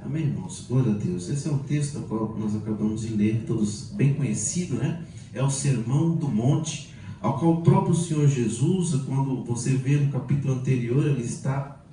Amém, irmãos? Glória a Deus. Esse é um texto qual nós acabamos de ler, todos bem conhecido, né? É o Sermão do Monte, ao qual o próprio Senhor Jesus, quando você vê no capítulo anterior, ele está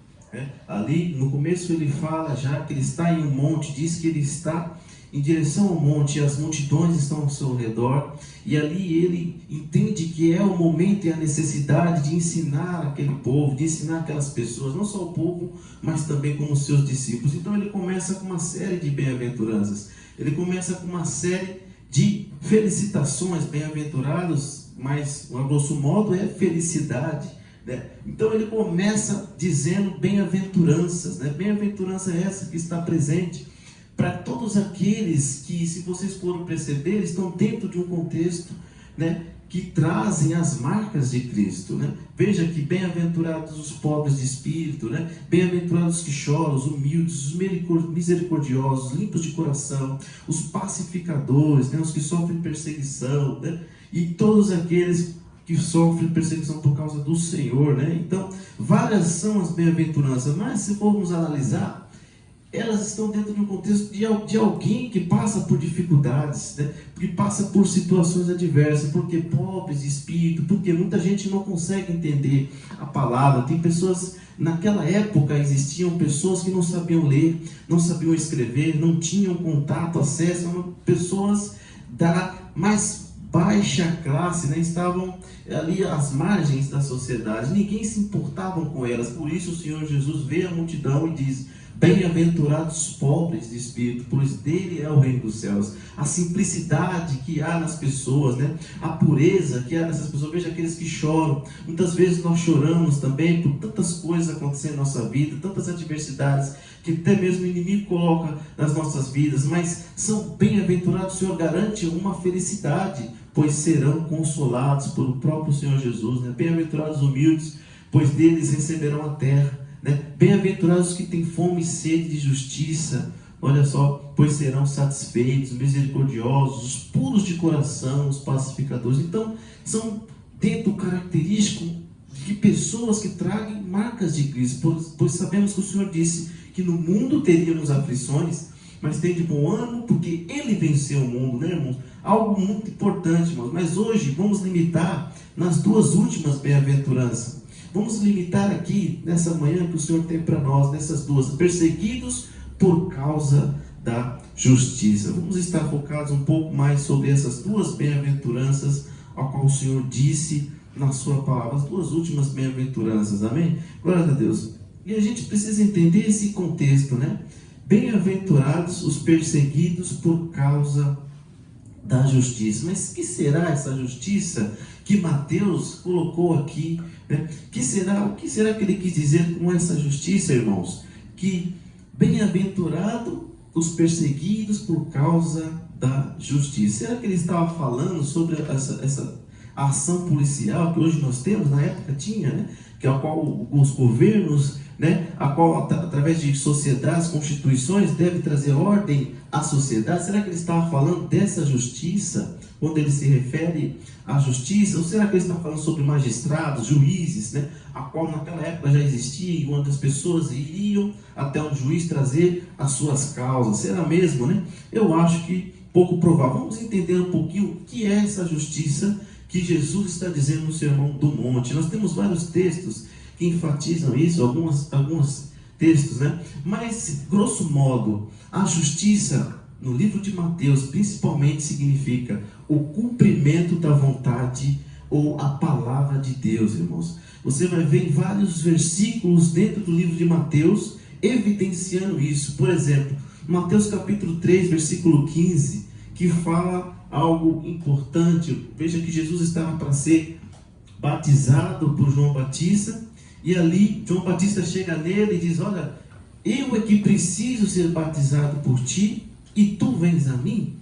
ali, no começo ele fala já que ele está em um monte, diz que ele está em direção ao monte, e as multidões estão ao seu redor, e ali ele entende que é o momento e a necessidade de ensinar aquele povo, de ensinar aquelas pessoas, não só o povo, mas também como os seus discípulos. Então ele começa com uma série de bem-aventuranças, ele começa com uma série de felicitações, bem-aventurados, mas a grosso modo é felicidade, né? Então ele começa dizendo bem-aventuranças, né? Bem-aventurança é essa que está presente para todos aqueles que, se vocês forem perceber, estão dentro de um contexto, né, que trazem as marcas de Cristo, né? Veja que bem-aventurados os pobres de espírito, né? Bem-aventurados que choram, os humildes, os misericordiosos, limpos de coração, os pacificadores, né? Os que sofrem perseguição, né? E todos aqueles que sofrem perseguição por causa do Senhor, né? Então, várias são as bem-aventuranças, mas se formos analisar, elas estão dentro de um contexto de alguém que passa por dificuldades, né? Que passa por situações adversas, porque pobres de espírito, porque muita gente não consegue entender a palavra. Tem pessoas, naquela época existiam pessoas que não sabiam ler, não sabiam escrever, não tinham contato, acesso, eram pessoas da mais baixa classe, né? Estavam ali às margens da sociedade, ninguém se importava com elas. Por isso o Senhor Jesus vê a multidão e diz: bem-aventurados pobres de espírito, pois dele é o reino dos céus. A simplicidade que há nas pessoas, né? A pureza que há nessas pessoas. Veja aqueles que choram. Muitas vezes nós choramos também por tantas coisas acontecendo em nossa vida, tantas adversidades que até mesmo o inimigo coloca nas nossas vidas, mas são bem-aventurados. O Senhor garante uma felicidade, pois serão consolados pelo próprio Senhor Jesus, né? Bem-aventurados os humildes, pois deles receberão a terra, né? Bem-aventurados os que têm fome e sede de justiça, olha só, pois serão satisfeitos, misericordiosos, os puros de coração, os pacificadores. Então, são dentro característico de pessoas que tragam marcas de Cristo, pois sabemos que o Senhor disse que no mundo teríamos aflições, mas tem de bom ânimo, porque Ele venceu o mundo, né, irmãos? Algo muito importante, irmãos. Mas hoje vamos limitar nas duas últimas bem-aventuranças. Vamos limitar aqui, nessa manhã que o Senhor tem para nós, nessas duas: perseguidos por causa da justiça. Vamos estar focados um pouco mais sobre essas duas bem-aventuranças, ao qual o Senhor disse na sua palavra, as duas últimas bem-aventuranças, amém? Glória a Deus. E a gente precisa entender esse contexto, né? Bem-aventurados os perseguidos por causa da justiça. Mas que será essa justiça que Mateus colocou aqui, né? O que será que ele quis dizer com essa justiça, irmãos? Que bem-aventurado os perseguidos por causa da justiça. Será que ele estava falando sobre essa ação policial que hoje nós temos, na época tinha, né? Que a qual os governos, né, a qual através de sociedades, constituições, deve trazer ordem à sociedade? Será que ele estava falando dessa justiça, quando ele se refere à justiça? Ou será que ele está falando sobre magistrados, juízes, né, a qual naquela época já existia, onde as pessoas iriam até o juiz trazer as suas causas? Será mesmo, né? Eu acho que pouco provável. Vamos entender um pouquinho o que é essa justiça que Jesus está dizendo no Sermão do Monte. Nós temos vários textos que enfatizam isso, alguns textos, né? Mas, grosso modo, a justiça no livro de Mateus principalmente significa o cumprimento da vontade ou a palavra de Deus, irmãos. Você vai ver em vários versículos dentro do livro de Mateus evidenciando isso. Por exemplo, Mateus capítulo 3, versículo 15, que fala algo importante. Veja que Jesus estava para ser batizado por João Batista, e ali João Batista chega nele e diz: olha, eu é que preciso ser batizado por ti, e tu vens a mim?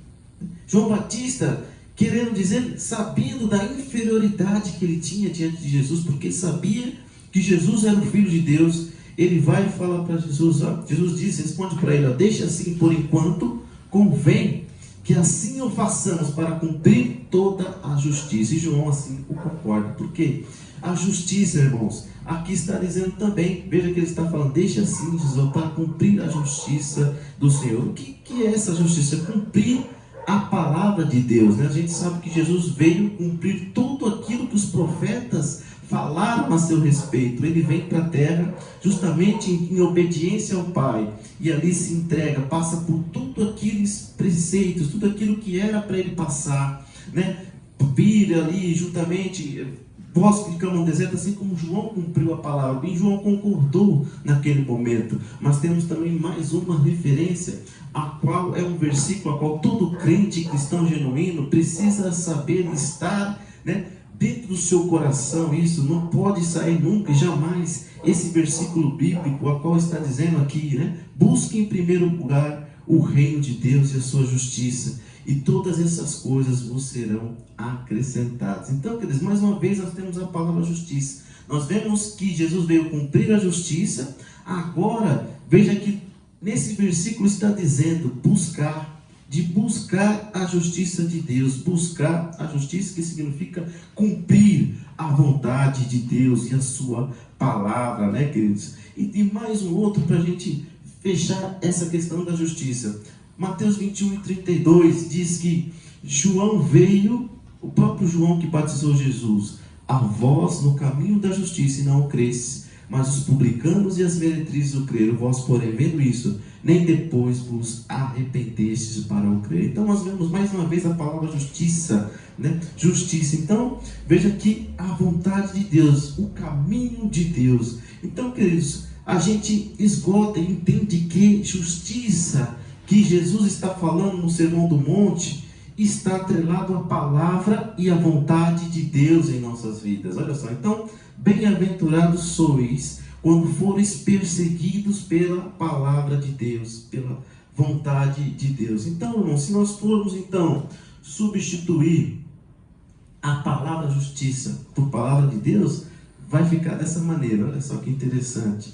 João Batista, querendo dizer, sabendo da inferioridade que ele tinha diante de Jesus, porque ele sabia que Jesus era o Filho de Deus, ele vai falar para Jesus, ó, Jesus diz, responde para ele: ó, deixa assim por enquanto, convém que assim o façamos para cumprir toda a justiça. E João assim o concorda. Por quê? A justiça, irmãos, aqui está dizendo também, veja que ele está falando, deixa assim, Jesus, para cumprir a justiça do Senhor. O que é essa justiça? Cumprir a palavra de Deus, né? A gente sabe que Jesus veio cumprir tudo aquilo que os profetas falaram a seu respeito. Ele vem para a terra justamente em obediência ao Pai, e ali se entrega, passa por tudo aqueles preceitos, tudo aquilo que era para ele passar, né? Vir ali juntamente, vós que ficamos no deserto, assim como João cumpriu a palavra, e João concordou naquele momento. Mas temos também mais uma referência, a qual é um versículo a qual todo crente cristão genuíno precisa saber estar, né, dentro do seu coração. Isso não pode sair nunca e jamais. Esse versículo bíblico, a qual está dizendo aqui, né, busque em primeiro lugar o reino de Deus e a sua justiça, e todas essas coisas vos serão acrescentadas. Então, queridos, mais uma vez nós temos a palavra justiça. Nós vemos que Jesus veio cumprir a justiça. Agora, veja que nesse versículo está dizendo buscar, de buscar a justiça de Deus. Buscar a justiça, que significa cumprir a vontade de Deus e a sua palavra, né, queridos? E mais um outro para a gente fechar essa questão da justiça. Mateus 21:32 diz que João veio, o próprio João que batizou Jesus, a vós no caminho da justiça e não o cresces, mas os publicanos e as meretrizes o creram. Vós, porém, vendo isso, nem depois vos arrependestes para o crer. Então nós vemos mais uma vez a palavra justiça, né? Justiça. Então veja que a vontade de Deus, o caminho de Deus. Então, queridos, a gente esgota e entende que justiça que Jesus está falando no Sermão do Monte está atrelado à palavra e à vontade de Deus em nossas vidas. Olha só, então, bem-aventurados sois quando fores perseguidos pela palavra de Deus, pela vontade de Deus. Então, irmão, se nós formos então substituir a palavra justiça por palavra de Deus, vai ficar dessa maneira. Olha só que interessante.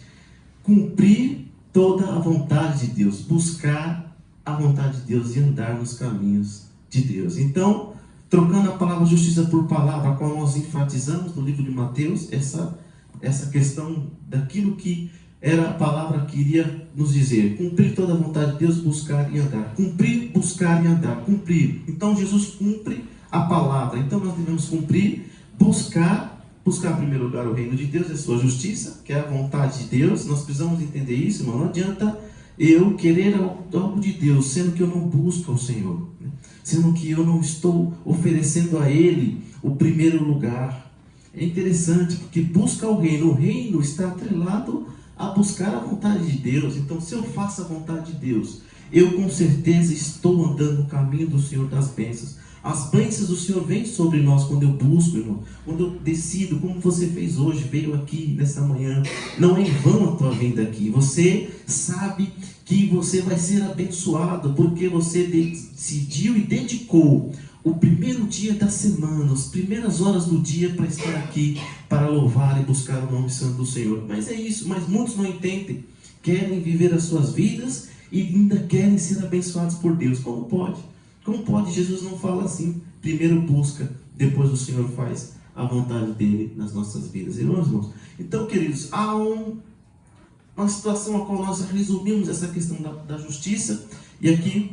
Cumprir toda a vontade de Deus, buscar a vontade de Deus e andar nos caminhos de Deus. Então, trocando a palavra justiça por palavra, a qual nós enfatizamos no livro de Mateus, essa questão daquilo que era a palavra que iria nos dizer: cumprir toda a vontade de Deus, buscar e andar. Cumprir, buscar e andar. Cumprir. Então, Jesus cumpre a palavra. Então, nós devemos cumprir, buscar em primeiro lugar o reino de Deus e a sua justiça, que é a vontade de Deus. Nós precisamos entender isso, irmão. Não adianta eu querer algo de Deus, sendo que eu não busco ao Senhor, né? Sendo que eu não estou oferecendo a Ele o primeiro lugar. É interessante, porque busca o reino está atrelado a buscar a vontade de Deus. Então, se eu faço a vontade de Deus, eu com certeza estou andando no caminho do Senhor das bênçãos. As bênçãos do Senhor vêm sobre nós quando eu busco, irmão. Quando eu decido, como você fez hoje, veio aqui nessa manhã. Não é em vão a tua vinda aqui. Você sabe que você vai ser abençoado, porque você decidiu e dedicou o primeiro dia da semana, as primeiras horas do dia, para estar aqui, para louvar e buscar o nome santo do Senhor. Mas é isso, mas muitos não entendem. Querem viver as suas vidas e ainda querem ser abençoados por Deus. Como pode? Como pode? Jesus não fala assim. Primeiro busca, depois o Senhor faz a vontade dele nas nossas vidas. Irmãos? Então, queridos, há uma situação a qual nós resumimos essa questão da justiça. E aqui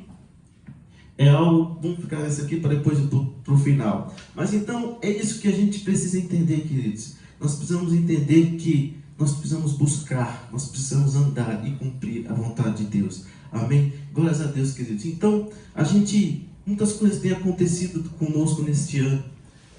é algo, vamos ficar nessa aqui para depois ir para o final. Mas então, é isso que a gente precisa entender, queridos. Nós precisamos entender que nós precisamos buscar, nós precisamos andar e cumprir a vontade de Deus. Amém? Glórias a Deus, queridos. Então, muitas coisas têm acontecido conosco neste ano.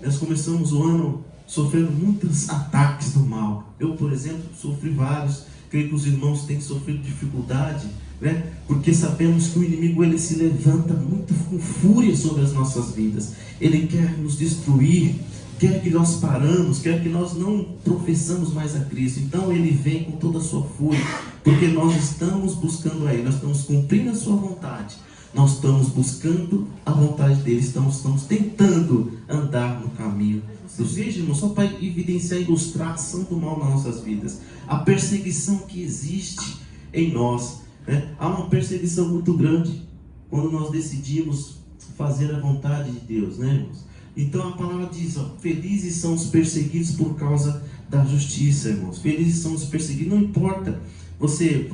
Nós começamos o ano sofrendo muitos ataques do mal. Eu, por exemplo, sofri vários. Creio que os irmãos têm sofrido dificuldade, né? Porque sabemos que o inimigo, ele se levanta muito com fúria sobre as nossas vidas. Ele quer nos destruir, quer que nós paramos, quer que nós não professamos mais a Cristo. Então ele vem com toda a sua fúria, porque nós estamos buscando a Ele, nós estamos cumprindo a sua vontade, nós estamos buscando a vontade dele, estamos tentando andar no caminho. Veja, irmão, só para evidenciar e ilustrar a ação do mal nas nossas vidas, a perseguição que existe em nós, né? Há uma perseguição muito grande quando nós decidimos fazer a vontade de Deus, né, irmãos? Então a palavra diz, ó, felizes são os perseguidos por causa da justiça, irmãos. Felizes são os perseguidos, não importa.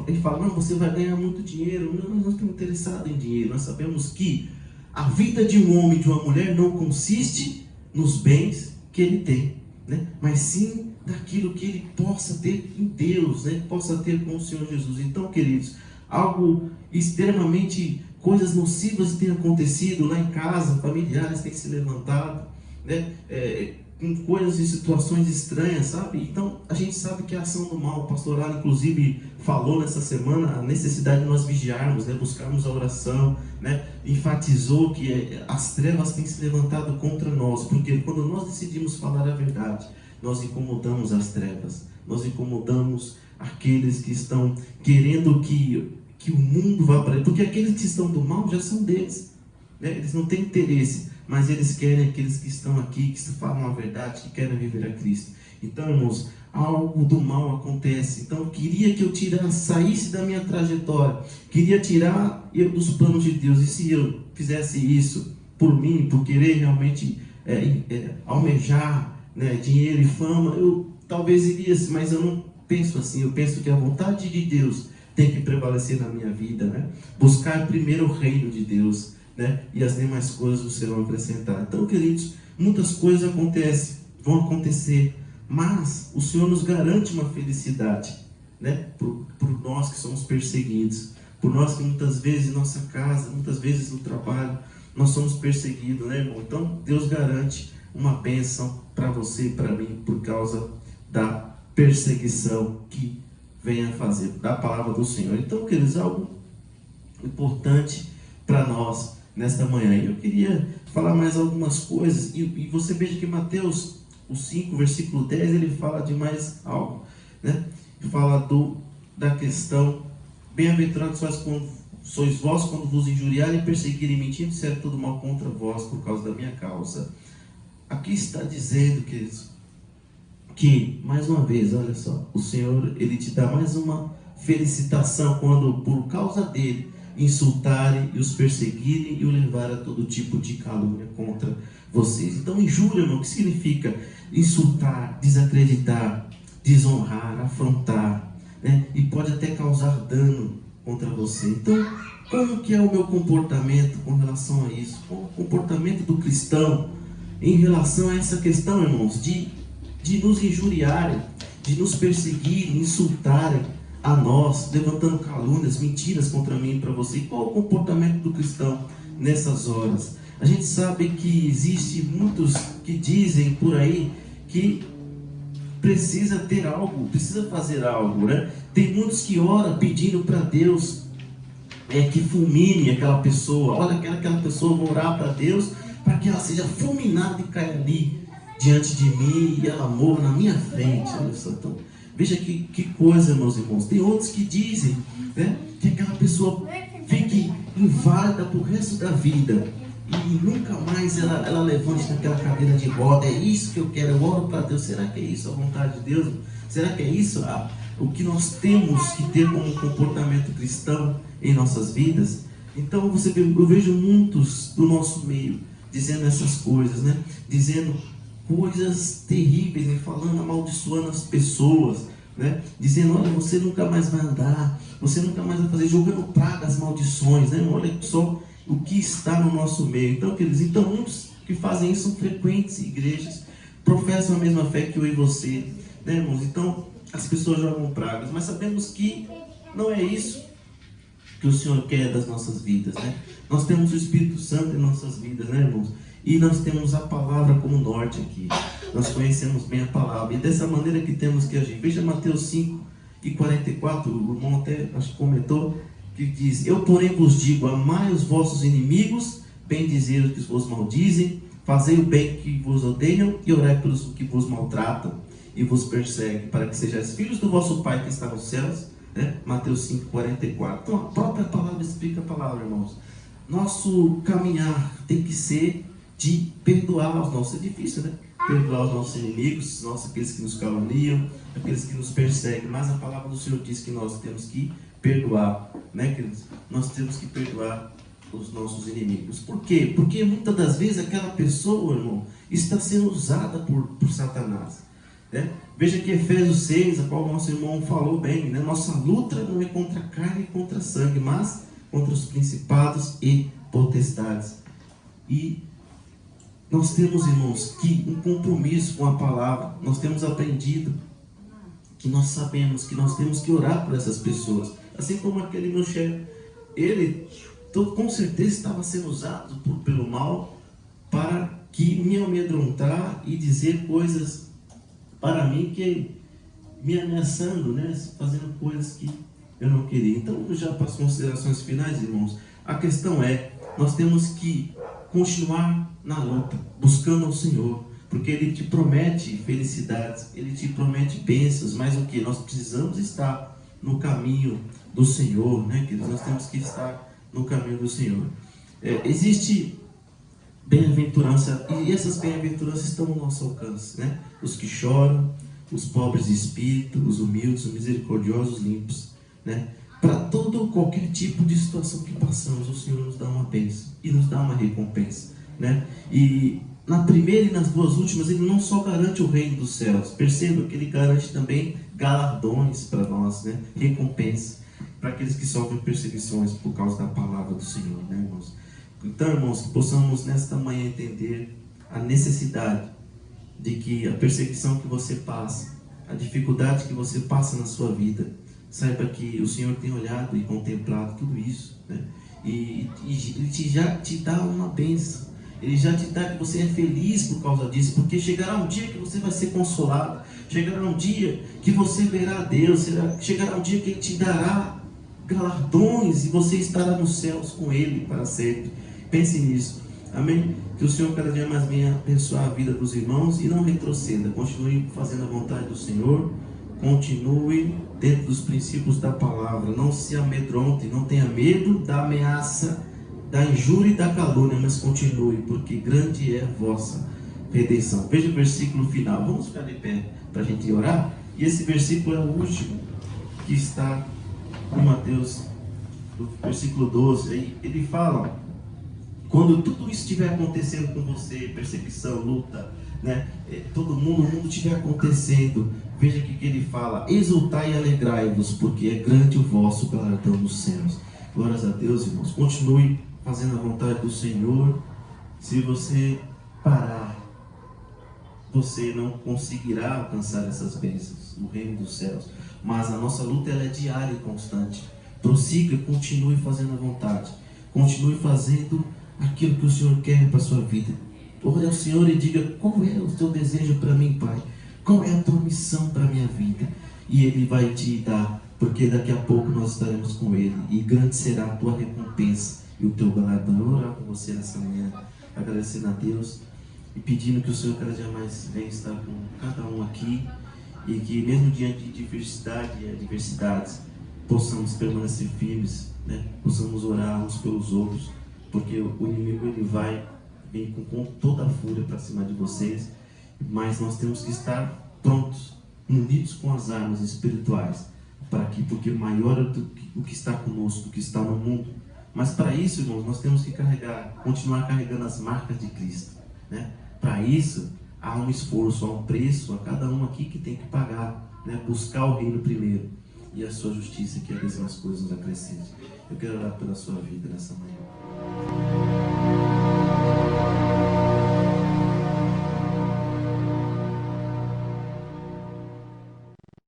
Ele fala, não, você vai ganhar muito dinheiro. Não, nós não estamos interessados em dinheiro. Nós sabemos que a vida de um homem e de uma mulher não consiste nos bens que ele tem, né? Mas sim daquilo que ele possa ter em Deus, né? Que possa ter com o Senhor Jesus. Então, queridos, algo extremamente, coisas nocivas têm acontecido lá em casa, familiares têm se levantado, né? Com coisas e situações estranhas, sabe? Então, a gente sabe que a ação do mal, o pastor Alan, inclusive, falou nessa semana a necessidade de nós vigiarmos, né? Buscarmos a oração, né? Enfatizou que as trevas têm se levantado contra nós, porque quando nós decidimos falar a verdade, nós incomodamos as trevas, nós incomodamos aqueles que estão querendo que o mundo vá para ele, porque aqueles que estão do mal já são deles, né? Eles não têm interesse, mas eles querem aqueles que estão aqui, que falam a verdade, que querem viver a Cristo. Então, irmãos, algo do mal acontece. Então, eu queria que eu saísse da minha trajetória, queria tirar eu dos planos de Deus. E se eu fizesse isso por mim, por querer realmente almejar, né, dinheiro e fama, eu talvez iria, mas eu não penso assim. Eu penso que a vontade de Deus tem que prevalecer na minha vida, né? Buscar primeiro o reino de Deus, né? E as demais coisas serão acrescentadas. Então, queridos, muitas coisas vão acontecer, mas o Senhor nos garante uma felicidade, né? Por nós que somos perseguidos, por nós que muitas vezes em nossa casa, muitas vezes no trabalho, nós somos perseguidos, né, irmão? Então, Deus garante uma bênção para você e para mim por causa da perseguição que venha fazer da palavra do Senhor. Então, queridos, algo importante para nós nesta manhã. Eu queria falar mais algumas coisas, e você veja que Mateus, o 5, versículo 10, ele fala de mais algo, né? Ele fala da questão, bem-aventurados sois vós quando vos injuriarem, perseguirem, mentindo, disserem todo mal contra vós por causa da minha causa. Aqui está dizendo, queridos, que, mais uma vez, olha só, o Senhor, Ele te dá mais uma felicitação quando, por causa dEle, insultarem e os perseguirem e o levarem a todo tipo de calúnia contra vocês. Então, injúria, irmão, o que significa? Insultar, desacreditar, desonrar, afrontar, né? E pode até causar dano contra você. Então, como que é o meu comportamento com relação a isso? Qual o comportamento do cristão em relação a essa questão, irmãos, de nos injuriarem, de nos perseguirem, insultarem a nós, levantando calúnias, mentiras contra mim e para você? E qual o comportamento do cristão nessas horas? A gente sabe que existe muitos que dizem por aí que precisa ter algo, precisa fazer algo, né? Tem muitos que oram pedindo para Deus que fulmine aquela pessoa. Olha, aquela pessoa, vou orar para Deus para que ela seja fulminada e caia ali diante de mim e ela morra na minha frente. Olha só, então, veja que coisa, meus irmãos. Tem outros que dizem, né, que aquela pessoa fique inválida para o resto da vida e nunca mais ela levante naquela cadeira de roda. É isso que eu quero, eu oro para Deus. Será que é isso a vontade de Deus? Será que é isso o que nós temos que ter como comportamento cristão em nossas vidas? Então eu vejo muitos do nosso meio dizendo essas coisas, né? Dizendo coisas terríveis, né? Falando, amaldiçoando as pessoas, né? Dizendo, olha, você nunca mais vai andar, você nunca mais vai fazer, jogando pragas, maldições, né? Olha só o que está no nosso meio. Então, queridos, muitos que fazem isso são frequentes igrejas, professam a mesma fé que eu e você, né, irmãos? Então, as pessoas jogam pragas, mas sabemos que não é isso que o Senhor quer das nossas vidas, né? Nós temos o Espírito Santo em nossas vidas, né, irmãos? E nós temos a palavra como norte aqui. Nós conhecemos bem a palavra. E dessa maneira que temos que agir. Veja Mateus 5:44, o irmão até acho que comentou, que diz: eu, porém, vos digo, amai os vossos inimigos, bendizei os que vos maldizem, fazei o bem que vos odeiam e orai pelos que vos maltratam e vos perseguem, para que sejais filhos do vosso Pai que está nos céus, né? Mateus 5:44. Então a própria palavra explica a palavra, irmãos. Nosso caminhar tem que ser de perdoar os nossos. É difícil, né? Perdoar os nossos inimigos, aqueles que nos caluniam, aqueles que nos perseguem. Mas a palavra do Senhor diz que nós temos que perdoar, né, queridos? Nós temos que perdoar os nossos inimigos. Por quê? Porque muitas das vezes aquela pessoa, irmão, está sendo usada por Satanás. Né? Veja que Efésios 6, a qual o nosso irmão falou bem, né? Nossa luta não é contra a carne e contra sangue, mas contra os principados e potestades. E nós temos, irmãos, que um compromisso com a palavra. Nós temos aprendido que nós sabemos que nós temos que orar por essas pessoas. Assim como aquele meu chefe, ele com certeza estava sendo usado pelo mal para que me amedrontar e dizer coisas para mim que me ameaçando, né? Fazendo coisas que eu não queria. Então, já para as considerações finais, irmãos, a questão é, nós temos que continuar na luta, buscando ao Senhor, porque Ele te promete felicidades, Ele te promete bênçãos, mas o que? Nós precisamos estar no caminho do Senhor, né, queridos? Nós temos que estar no caminho do Senhor. Existe bem-aventurança, e essas bem-aventuranças estão ao nosso alcance, né? Os que choram, os pobres de espírito, os humildes, os misericordiosos, os limpos, né? Para qualquer tipo de situação que passamos, o Senhor nos dá uma bênção e nos dá uma recompensa, né? E na primeira e nas duas últimas, Ele não só garante o reino dos céus, perceba que Ele garante também galardões para nós, né? Recompensa para aqueles que sofrem perseguições por causa da palavra do Senhor, né, irmãos? Então, irmãos, que possamos nesta manhã entender a necessidade de que a perseguição que você passa, a dificuldade que você passa na sua vida, saiba que o Senhor tem olhado e contemplado tudo isso, né? E Ele já te dá uma bênção. Ele já te dá que você é feliz por causa disso, porque chegará um dia que você vai ser consolado, chegará um dia que você verá a Deus, chegará um dia que Ele te dará galardões e você estará nos céus com Ele para sempre. Pense nisso, amém? Que o Senhor cada dia mais venha abençoar a vida dos irmãos e não retroceda, continue fazendo a vontade do Senhor, continue dentro dos princípios da palavra, não se amedronte, não tenha medo da ameaça, da injúria e da calúnia, mas continue, porque grande é a vossa redenção. Veja o versículo final, vamos ficar de pé para a gente orar, e esse versículo é o último que está em Mateus, no versículo 12, ele fala: quando tudo isso estiver acontecendo com você, perseguição, luta, né? O mundo estiver acontecendo, veja que ele fala: exultai e alegrai-vos, porque é grande o vosso galardão nos céus. Glórias a Deus, irmãos. Continue fazendo a vontade do Senhor. Se você parar, você não conseguirá alcançar essas bênçãos no reino dos céus. Mas a nossa luta ela é diária e constante. Prossiga, continue fazendo a vontade. Continue fazendo aquilo que o Senhor quer para a sua vida. Ore ao Senhor e diga: qual é o teu desejo para mim, Pai? Qual é a tua missão para a minha vida? E Ele vai te dar, porque daqui a pouco nós estaremos com Ele, e grande será a tua recompensa e o teu galardão. Eu vou orar com você nessa manhã, agradecendo a Deus e pedindo que o Senhor cada dia mais venha estar com cada um aqui, e que mesmo diante de diversidade e adversidades, possamos permanecer firmes, né? Possamos orar uns pelos outros, porque o inimigo ele vai vir com toda a fúria para cima de vocês, mas nós temos que estar prontos, unidos com as armas espirituais, porque maior é o que está conosco, o que está no mundo. Mas para isso, irmãos, nós temos que continuar carregando as marcas de Cristo, né? Para isso, há um esforço, há um preço a cada um aqui que tem que pagar, né? Buscar o reino primeiro e a sua justiça, que as demais coisas nos acrescentem. Eu quero orar pela sua vida nessa manhã.